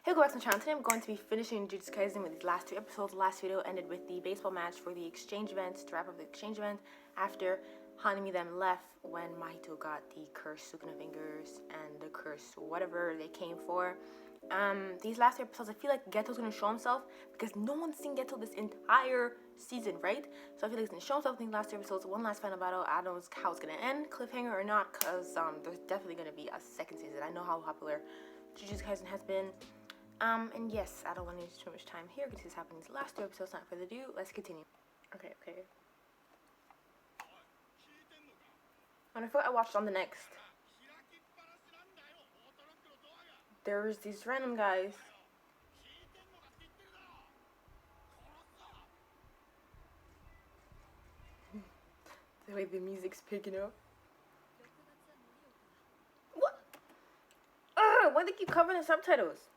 Hey, go back to the channel. Today I'm going to be finishing Jujutsu Kaisen with these last two episodes. The last video ended with the baseball match for the exchange event, to wrap up the exchange event, after Hanami then left when Mahito got the cursed Sukuna fingers and the cursed whatever they came for. These last two episodes, I feel like Geto's gonna show himself because no one's seen Geto this entire season, right? So I feel like he's gonna show himself in these last two episodes. One last final battle. I don't know how it's gonna end, cliffhanger or not, because there's definitely gonna be a second season. I know how popular Jujutsu Kaisen has been. And yes, I don't want to use too much time here because this is happening in these last two episodes. Not further ado, let's continue. Okay. When I thought I watched on the next, there's these random guys. The way the music's picking up. What? Why do they keep covering the subtitles?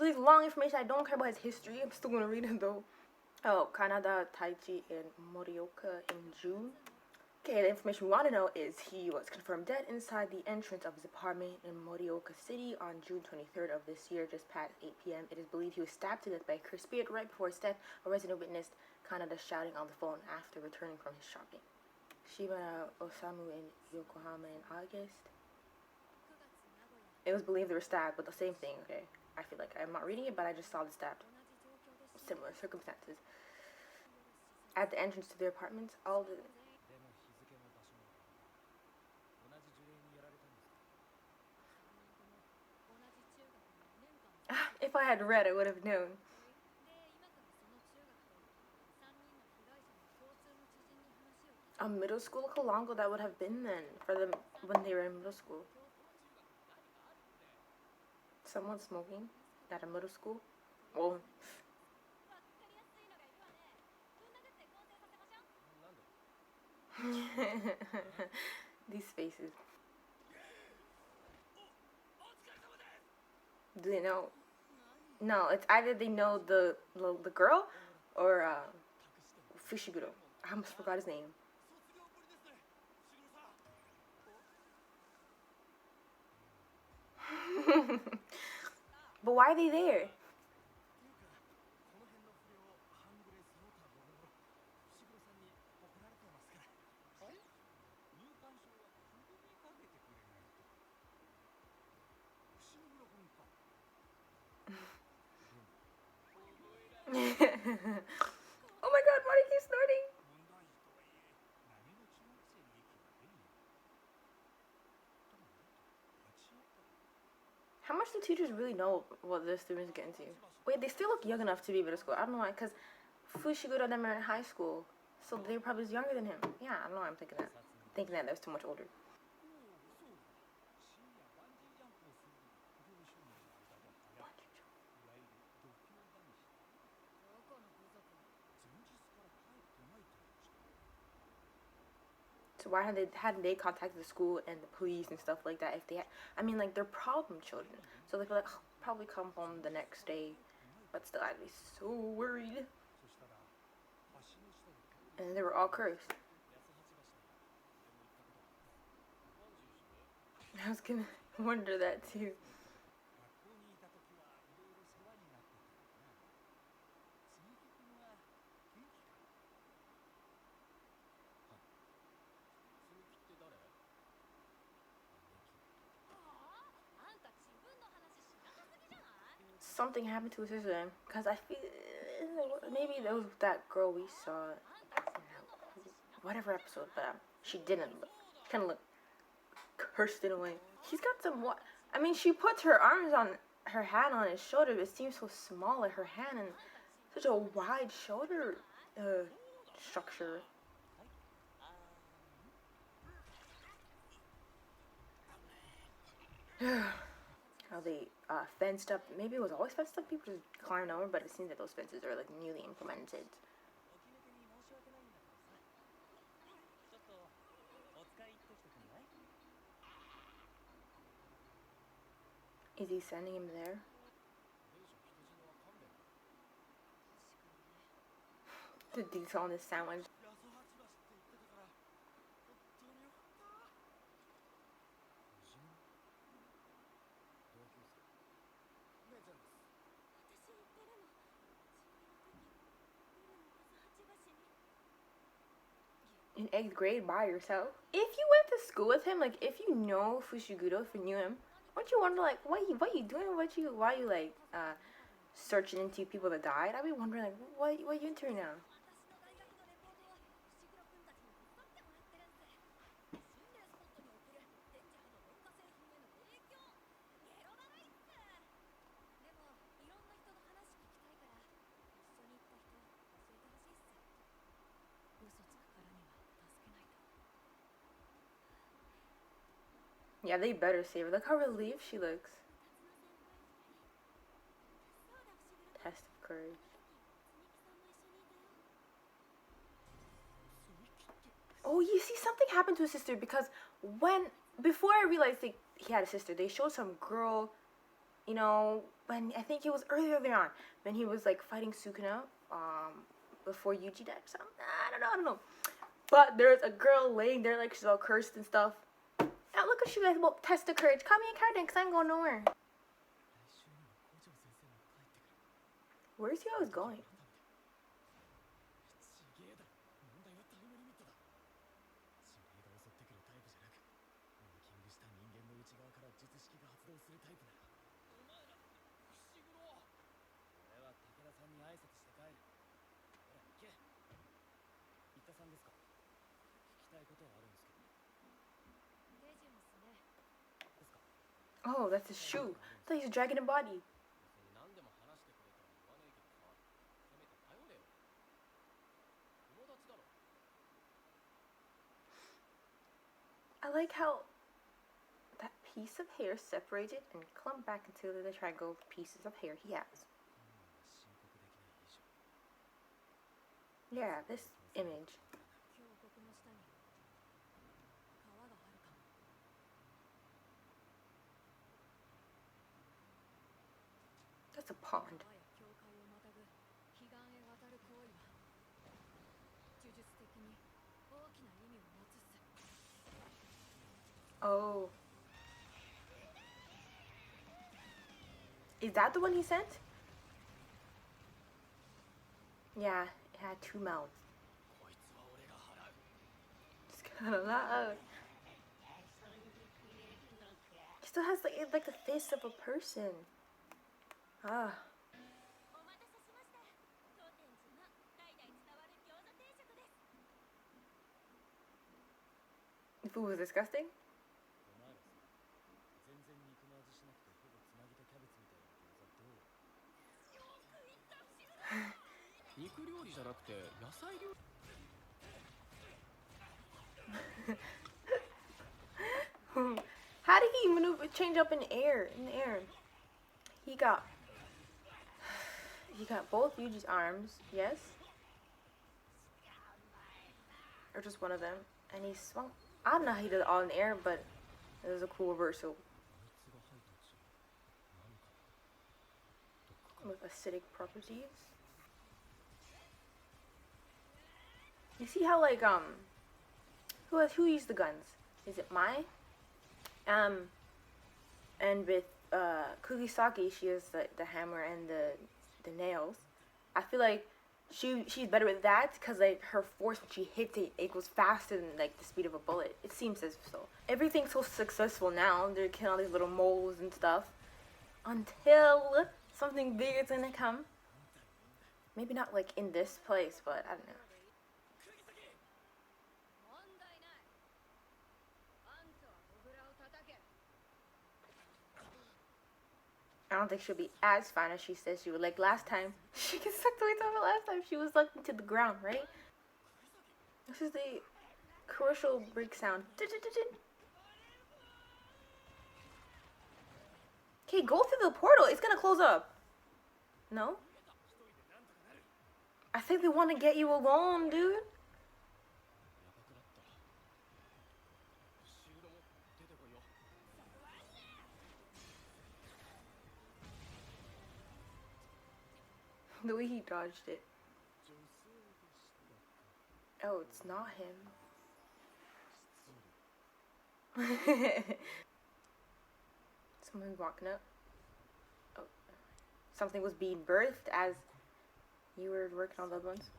These long information, I don't care about his history. I'm still gonna read it though. Oh, Kanada, Taichi, and Morioka in June. Okay, the information we want to know is he was confirmed dead inside the entrance of his apartment in Morioka City on June 23rd of this year, just past 8 p.m. It is believed he was stabbed to death by a cursed spirit right before his death. A resident witnessed Kanada shouting on the phone after returning from his shopping. Shibara, Osamu, and Yokohama in August. It was believed they were stabbed, but the same thing, okay? I feel like I'm not reading it, but I just saw the stabbed. Similar circumstances. At the entrance to their apartments, all the... If I had read, I would have known. A middle school? Look how long ago that would have been then, for them when they were in middle school. Someone smoking at a middle school? Well... These faces. Do they know? No, it's either they know the girl or Fushiguro. I almost forgot his name. But why are they there? Oh my god, why do you keep snorting? How much do teachers really know what the students get into? Wait, they still look young enough to be middle school. I don't know why, because Fushiguro and them are in high school. So they're probably younger than him. Yeah, I don't know why I'm thinking that. Thinking that was too much older. So why hadn't they contacted the school and the police and stuff like that if they had, I mean, like, they're problem children. So they feel like, oh, probably come home the next day. But still, I'd be so worried. And they were all cursed. I was gonna wonder that too. Something happened to his sister then, because I feel maybe that was that girl we saw whatever episode, but she didn't look, kind of look cursed in a way. She's got some what, I mean, she puts her arms on her hand on his shoulder, but it seems so small, like her hand, and such a wide shoulder structure. How they fenced up, maybe it was always fenced up, people just climbed over, but it seems that those fences are like newly implemented. Is he sending him there? The detail on this sandwich. in 8th grade by yourself. If you went to school with him, like if you know Fushigudo, if you knew him, wouldn't you wonder like what you doing? Why you like searching into people that died? I'd be wondering like what you into right now? Yeah, they better save her. Look how relieved she looks. Test of courage. Oh, you see, something happened to his sister because before I realized he had a sister, they showed some girl, you know, when I think it was earlier on, when he was like fighting Sukuna, before Yuji died or something. I don't know. But there's a girl laying there like she's all cursed and stuff. Now look at you guys, well, test of courage. Call me a card because I'm going nowhere. Where's he always going? Oh, that's his shoe. I thought he's dragging a body. I like how that piece of hair separated and clumped back into the triangle pieces of hair he has. Yeah, this image. That's a pond. Oh. Is that the one he sent? Yeah, it had 2 mouths. It's kinda loud. It still has like the face of a person. Ah. The food was disgusting? How did he change up in the air? He got both Yuji's arms, yes? Or just one of them. And he swung. I don't know how he did it all in the air, but it was a cool reversal. With acidic properties. You see how who used the guns? Is it Mai? And with Kugisaki, she has the hammer and the nails. I feel like she's better with that because like her force when she hits it goes faster than like the speed of a bullet. It seems as so. Everything's so successful now. They're killing all these little moles and stuff until something bigger is gonna come. Maybe not like in this place, but I don't know. I don't think she'll be as fine as she says she would. Like last time, she gets sucked away from it last time. She was sucked into the ground, right? This is the crucial break sound. Okay, go through the portal. It's gonna close up. No? I think they want to get you alone, dude. The way he dodged it. Oh, it's not him. Someone's walking up. Oh. Something was being birthed as you were working on the other ones.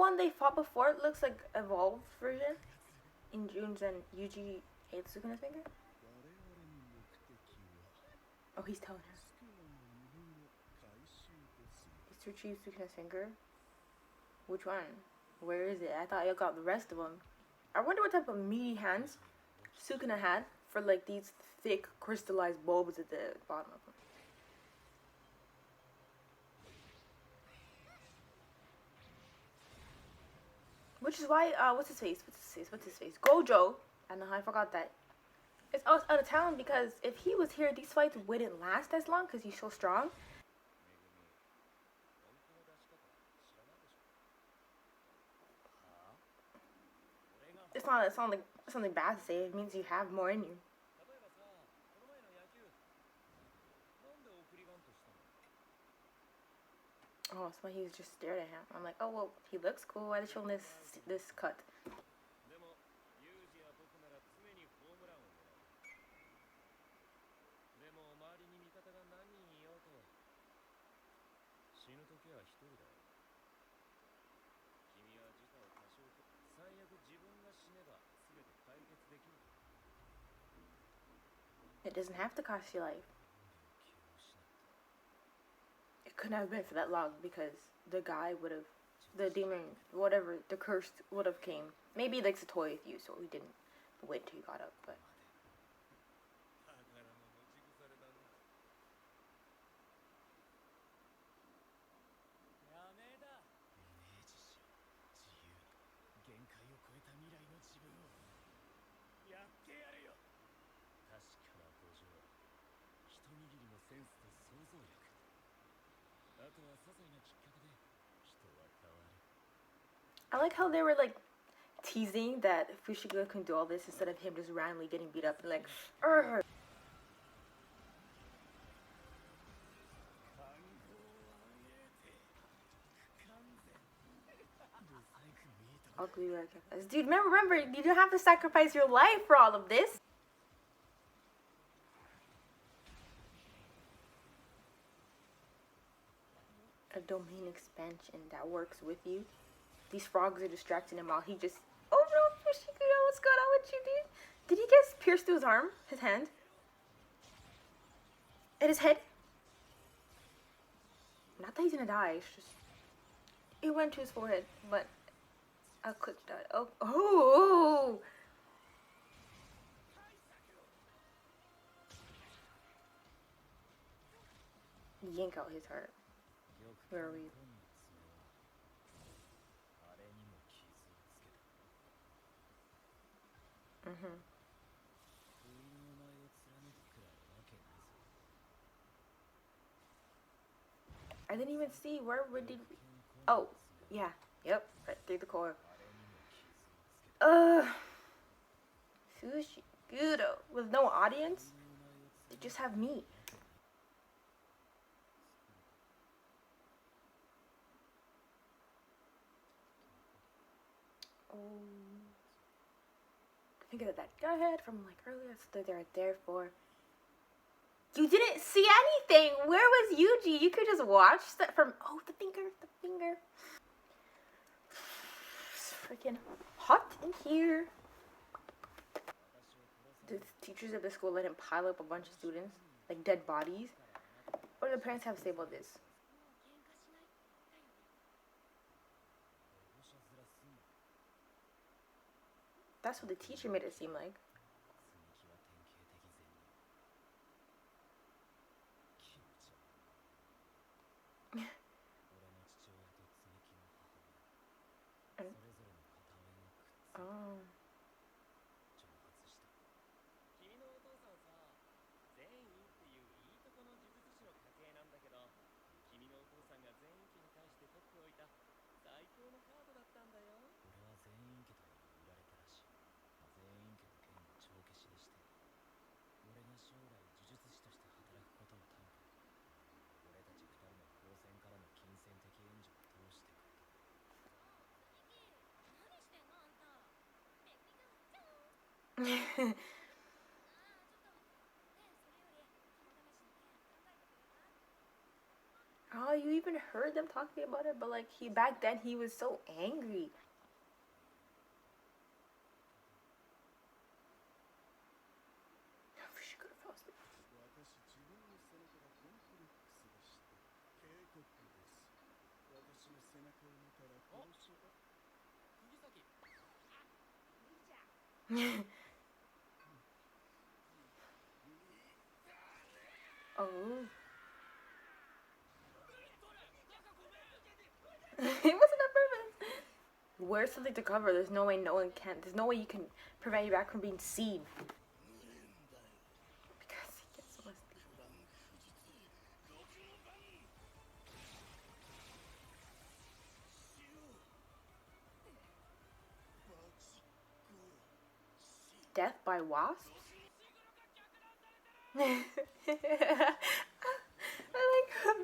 one they fought before? It looks like evolved version. In June's and Yuji ate Sukuna's finger? Oh, he's telling her. It's to retrieve Sukuna's finger? Which one? Where is it? I thought you got the rest of them. I wonder what type of meaty hands Sukuna had for like these thick crystallized bulbs at the bottom of them. Which is why, what's his face? Gojo. I know, I forgot that. It's out of town because if he was here, these fights wouldn't last as long because he's so strong. It's not like something bad to say. It means you have more in you. Oh, that's why he was just staring at him. I'm like, oh well, he looks cool. Why did you show him this cut? It doesn't have to cost you life. It couldn't have been for that long because the guy would have, the demon, whatever, the curse would have came. Maybe he likes to toy with you, so he didn't wait till he got up, but. I like how they were like teasing that Fushiguro can do all this instead of him just randomly getting beat up and like, Urgh. Ugly sacrifice. Dude, remember, you don't have to sacrifice your life for all of this. A domain expansion that works with you. These frogs are distracting him while he just... Oh no, Fushiguro, what's going on with you, dude? Did he get pierced through his arm? His hand? And his head? Not that he's gonna die, it's just... It went to his forehead, but... A quick dot. Oh! Oh! Yank out his heart. Where are we? I didn't even see where did we... Oh, yeah. Yep, right through the core. Fushiguro with no audience? They just have me. Oh. Think of that guy from like earlier. That's they're there for. You didn't see anything. Where was Yuji? You could just watch that from. Oh, the finger. It's freaking hot in here. The teachers at the school let him pile up a bunch of students, like dead bodies. What do the parents have to say about this? That's what the teacher made it seem like. Oh. Oh, you even heard them talking about it, but like back then he was so angry. She could have fell asleep. Oh. It wasn't on purpose. Wear something to cover. There's no way no one can. There's no way you can prevent your back from being seen. Because he gets so much. Death by wasps? I like how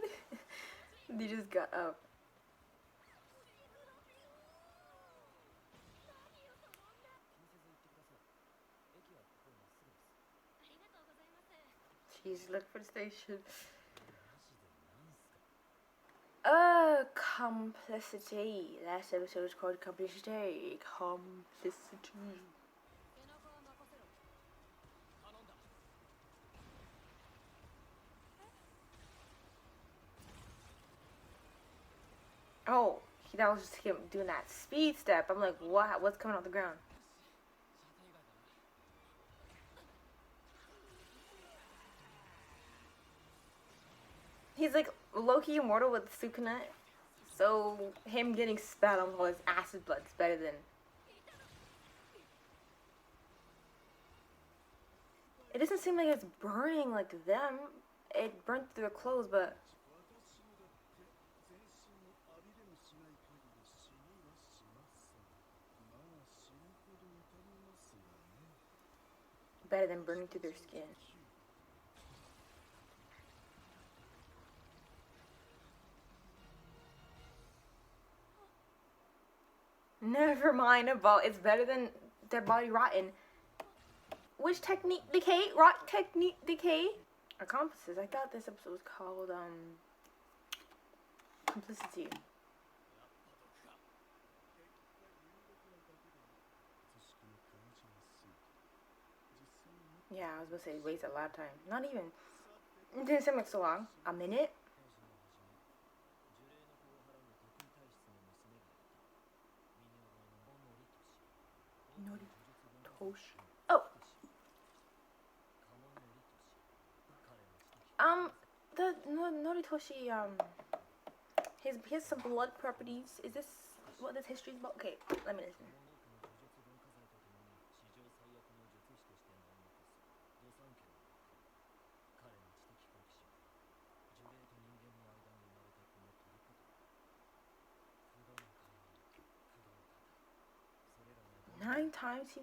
they just got up. Jeez, look for the station. Complicity. Last episode was called Complicity. Complicity. Oh, that was just him doing that speed step. I'm like, what? What's coming off the ground? He's like low-key immortal with Sukuna, so him getting spat on all his acid blood's better than. It doesn't seem like it's burning like them. It burnt through their clothes, but. Better than burning through their skin. Never mind about it's better than their body rotten. Which technique decay? Rot technique decay? Accomplices. I thought this episode was called Complicity. Yeah, I was gonna say it wastes a lot of time. Not even. It didn't seem like so long. A minute? Noritoshi. Oh! The Noritoshi, he has some blood properties. Is this what this history is about? Okay, let me listen. Nine times he.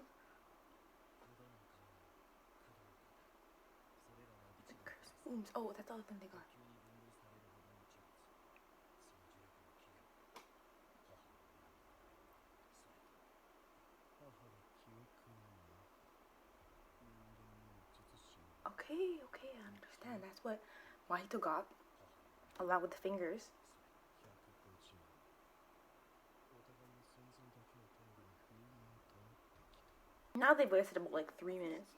The curse wounds. Oh, that's the other thing they got. Okay, I understand. That's what Mahito got. Along with the fingers. Now they've wasted about like 3 minutes.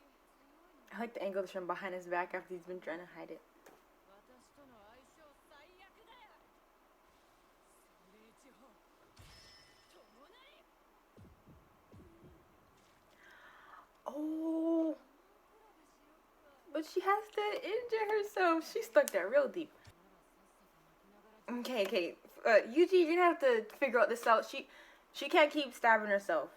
I like the angle from behind his back after he's been trying to hide it. Oh, but she has to injure herself. She stuck there real deep. Okay. Yuji, you're gonna have to figure out this out. She can't keep stabbing herself.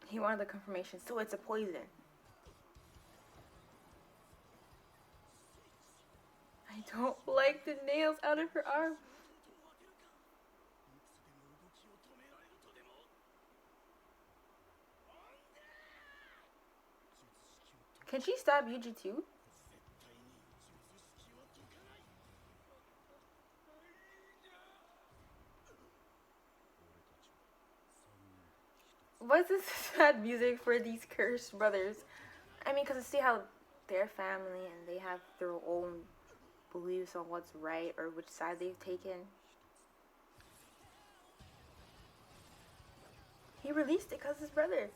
He wanted the confirmation, so it's a poison. I don't like the nails out of her arm. Can she stab Yuji too? What's this sad music for these cursed brothers? I mean, because see how they're family and they have their own beliefs on what's right or which side they've taken. He released it because his brother.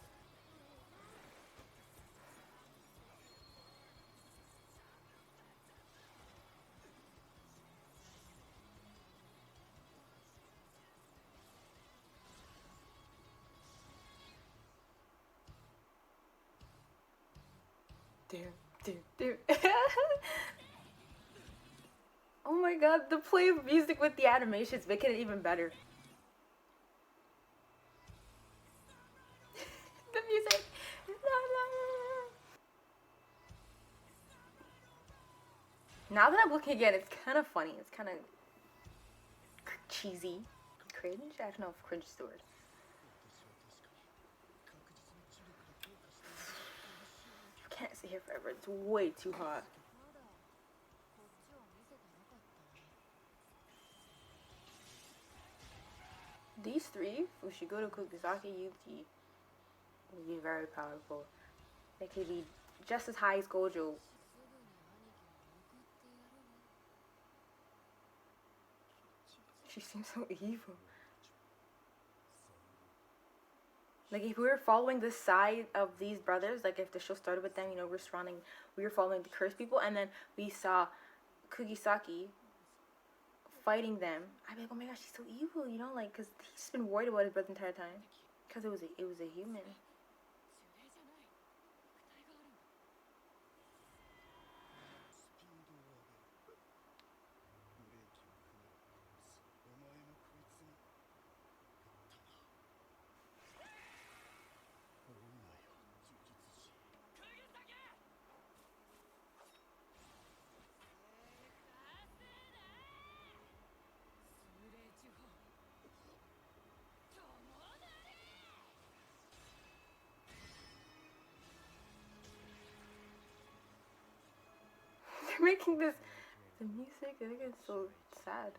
Dude. Oh my god, the play of music with the animations making it even better. The music. Now that I'm looking again, it's kind of funny. It's kind of cheesy. Cringe? I don't know if cringe is the word. I can't sit here forever. It's way too hot. These three, Fushiguro, Kokizaki, Yuki, will be very powerful. They could be just as high as Gojo. She seems so evil. Like, if we were following the side of these brothers, like if the show started with them, you know, we were following the cursed people, and then we saw Kugisaki fighting them, I'd be like, oh my gosh, she's so evil, you know, like, because he's been worried about his brother the entire time, because it was a human. They're making the music, I think it's so sad.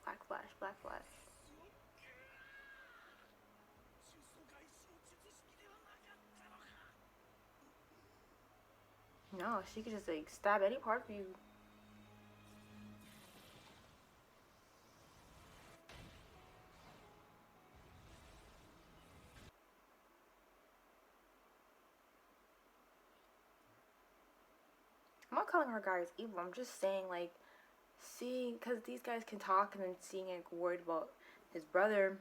Black flash. No, she could just like stab any part of you. I'm not calling her guys evil. I'm just saying, like, seeing, because these guys can talk, and then seeing it worried about his brother,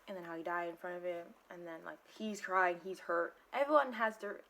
and then how he died in front of him, and then, like, he's crying, he's hurt. Everyone has their...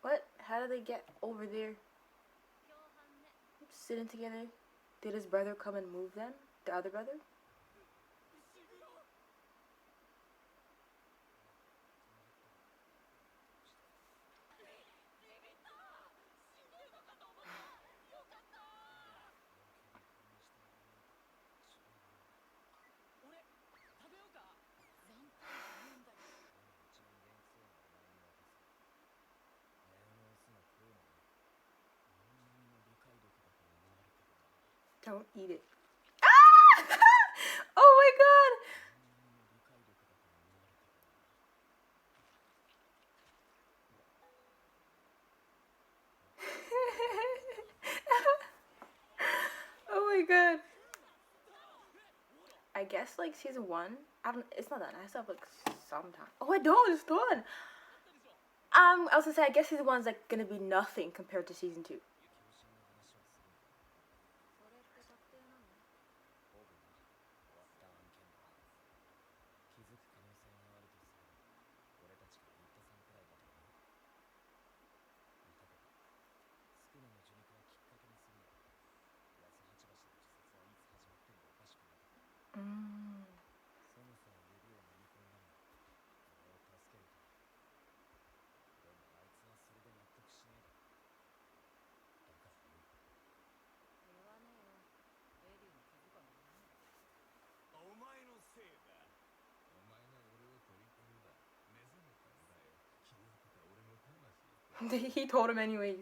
What? How did they get over there? Sitting together? Did his brother come and move them? The other brother? Don't eat it. Ah! Oh my god! Oh my god. I guess like season 1. It's not done. I still have like some time. Oh, I don't. It's done. I was gonna say, I guess season 1's like gonna be nothing compared to season 2. Mm. He told him anyways.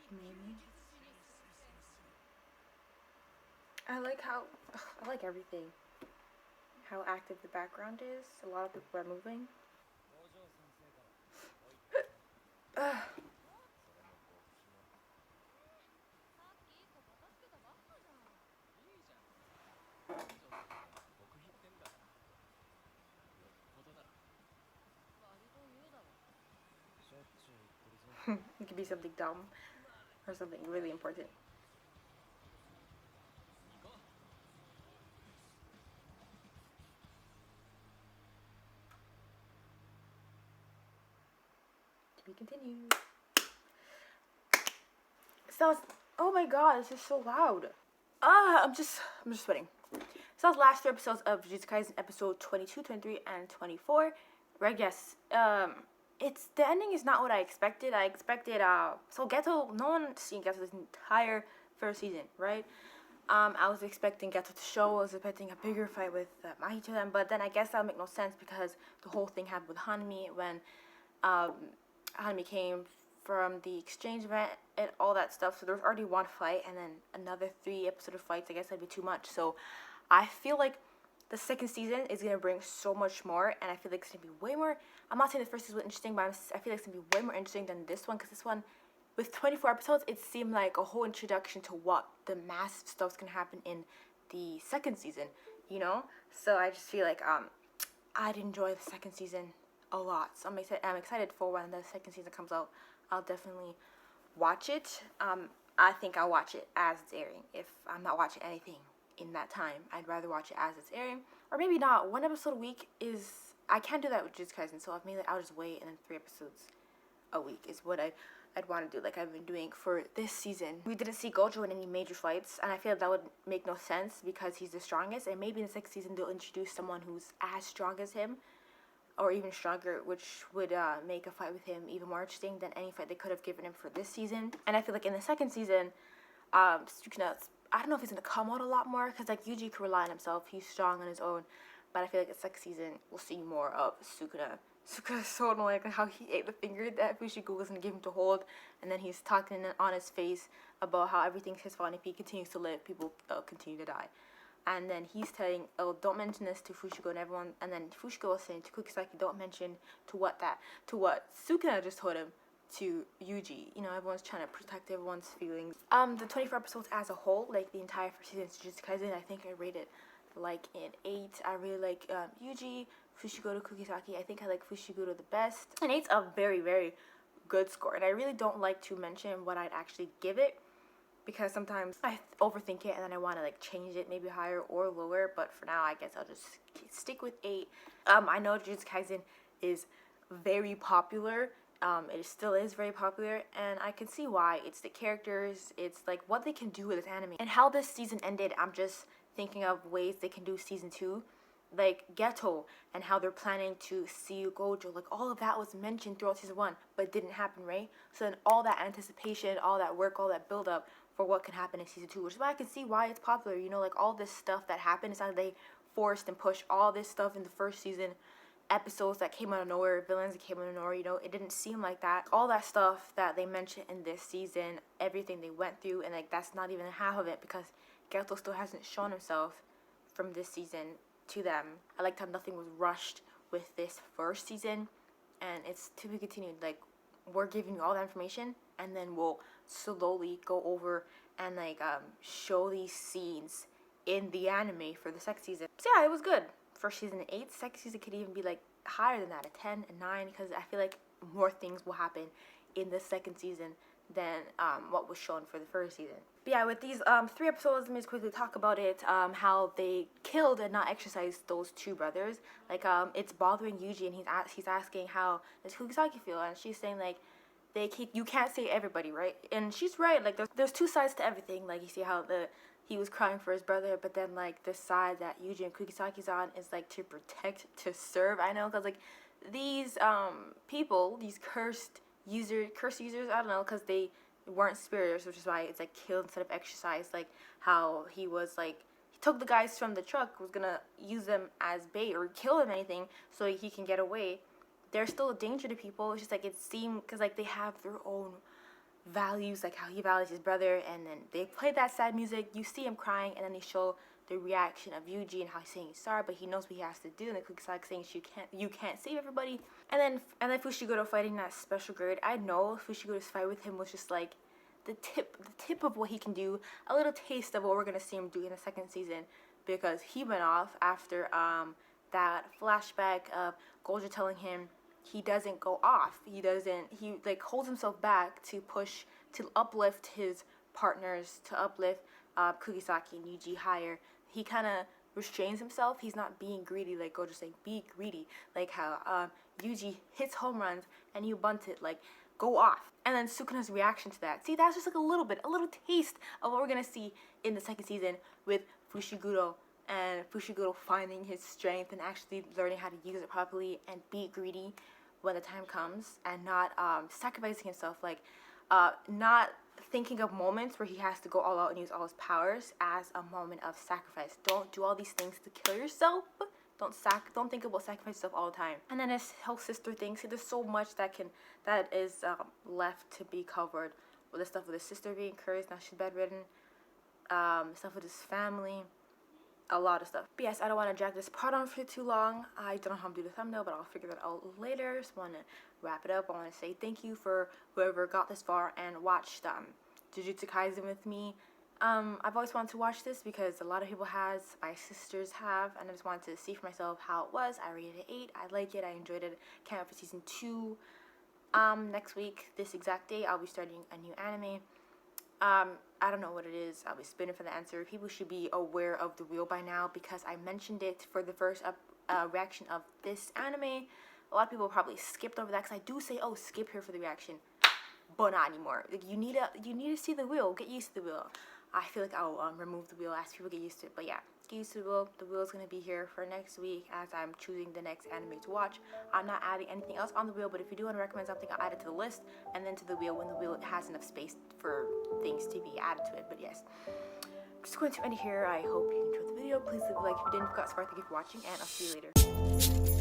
Maybe. I like how I like everything. How active the background is. A lot of people are moving. It could be something dumb or something really important. To be continued. So, oh my god, this is so loud. I'm just sweating. So the last 3 episodes of Jujutsu Kaisen, episode 22, 23, and 24. Right, yes. It's the ending is not what I expected. I expected so Geto, no one's seen Geto this entire first season, right? I was expecting Geto to show. I was expecting a bigger fight with Mahito then, but then I guess that'll make no sense because the whole thing happened with Hanami when Hanami came from the exchange event and all that stuff. So there was already one fight and then another 3 episode of fights. I guess that'd be too much. So I feel like the second season is gonna bring so much more, and I feel like it's gonna be way more. I'm not saying the first season was interesting, but I feel like it's gonna be way more interesting than this one, because this one, with 24 episodes, it seemed like a whole introduction to what the massive stuff's gonna happen in the second season, you know. So I just feel like I'd enjoy the second season a lot. So I'm excited for when the second season comes out. I'll definitely watch it. I think I'll watch it as it's airing. If I'm not watching anything in that time, I'd rather watch it as it's airing, or maybe not. 1 episode a week is, I can't do that with Jujutsu Kaisen, so I'll just wait, and then 3 episodes a week is what I'd want to do, like I've been doing for this season. We didn't see Gojo in any major fights, and I feel like that would make no sense because he's the strongest, and maybe in the 6th season they'll introduce someone who's as strong as him, or even stronger, which would make a fight with him even more interesting than any fight they could have given him for this season. And I feel like in the second season, Sukuna, I don't know if he's gonna come out a lot more, because like Yuji can rely on himself, he's strong on his own, but I feel like the second season we'll see more of Sukuna. Sukuna's so annoying, like how he ate the finger that Fushiguro was gonna give him to hold, and then he's talking on his face about how everything's his fault, and if he continues to live, people continue to die. And then he's telling, oh, don't mention this to Fushiguro and everyone, and then Fushiguro was saying to Kugisaki, don't mention to what Sukuna just told him to Yuji. You know, everyone's trying to protect everyone's feelings. The 24 episodes as a whole, like the entire first season of Jujutsu Kaisen, I think I rated like an 8. I really like Yuji, Fushiguro, Kugisaki. I think I like Fushiguro the best. And 8's a very, very good score. And I really don't like to mention what I'd actually give it, because sometimes I overthink it and then I want to like change it maybe higher or lower, but for now I guess I'll just stick with 8. I know Jujutsu Kaisen is very popular. It still is very popular, and I can see why. It's the characters, it's like what they can do with this anime. And how this season ended, I'm just thinking of ways they can do season 2. Like Geto and how they're planning to see Gojo, like all of that was mentioned throughout season 1, but it didn't happen, right? So then all that anticipation, all that work, all that build up for what can happen in season 2, which is why I can see why it's popular. You know, like all this stuff that happened, it's not like they forced and pushed all this stuff in the first season episodes that came out of nowhere, villains that came out of nowhere, you know, it didn't seem like that. All that stuff that they mentioned in this season, everything they went through, and like that's not even half of it because KบํUSU still hasn't shown himself from this season to them. I liked how nothing was rushed with this first season, and it's to be continued. Like, we're giving you all the information, and then we'll slowly go over and like show these scenes in the anime for the second season. So yeah, it was good. First season 8, second season could even be like higher than that, a 10, a 9, because I feel like more things will happen in the second season than what was shown for the first season. But yeah, with these 3 episodes, let me just quickly talk about it. How they killed and not exercised those 2 brothers. Like it's bothering Yuji, and he's asking how does Kugisaki feel, and she's saying like you can't say everybody, right? And she's right. Like there's 2 sides to everything. Like you see how he was crying for his brother, but then like the side that Yuji and Kugisaki's on is like to protect, to serve. I know, because like these people, these cursed users, I don't know, because they weren't spirits, which is why it's like killed instead of exercised. Like how he was like, he took the guys from the truck, was gonna use them as bait or kill them, anything, so he can get away. They're still a danger to people. It's just like it seemed, because like they have their own values, like how he values his brother, and then they play that sad music, you see him crying, and then they show the reaction of Yuji and how he's saying he's sorry, but he knows what he has to do, and then Kugisaki saying you can't save everybody, and then Fushiguro fighting that special grade. I know Fushiguro's fight with him was just like the tip of what he can do, a little taste of what we're gonna see him do in the second season, because he went off after that flashback of Gojo telling him he doesn't go off. He like holds himself back to uplift his partners, to uplift Kugisaki and Yuji higher. He kind of restrains himself. He's not being greedy like Gojo saying, be greedy. Like how Yuji hits home runs and you bunt it, like go off. And then Sukuna's reaction to that. See, that's just like a little taste of what we're going to see in the second season with Fushiguro. And Fushiguro finding his strength and actually learning how to use it properly and be greedy when the time comes, and not sacrificing himself, like not thinking of moments where he has to go all out and use all his powers as a moment of sacrifice. Don't do all these things to kill yourself. Don't think about sacrificing yourself all the time. And then his whole sister thing. See, there's so much that is left to be covered with the stuff with his sister being cursed, now she's bedridden, stuff with his family. A lot of stuff. But yes, I don't want to drag this part on for too long. I don't know how to do the thumbnail, but I'll figure that out later. Just want to wrap it up. I want to say thank you for whoever got this far and watched Jujutsu Kaisen with me. I've always wanted to watch this because a lot of people has, my sisters have, and I just wanted to see for myself how it was. I rated it 8. I like it. I enjoyed it. Can't wait for season 2. Next week, this exact day, I'll be starting a new anime. I don't know what it is. I'll be spinning for the answer. People should be aware of the wheel by now because I mentioned it for the first reaction of this anime. A lot of people probably skipped over that because I do say, oh, skip here for the reaction, but not anymore. Like you need to see the wheel. Get used to the wheel. I feel like I'll remove the wheel as people get used to it. But yeah, get used to the wheel. The wheel is going to be here for next week as I'm choosing the next anime to watch. I'm not adding anything else on the wheel, but if you do want to recommend something, I'll add it to the list and then to the wheel when the wheel has enough space for things to be added to it. But yes, I'm just going to end here. I hope you enjoyed the video. Please leave a like if you didn't. If you got smart, thank you for watching, and I'll see you later.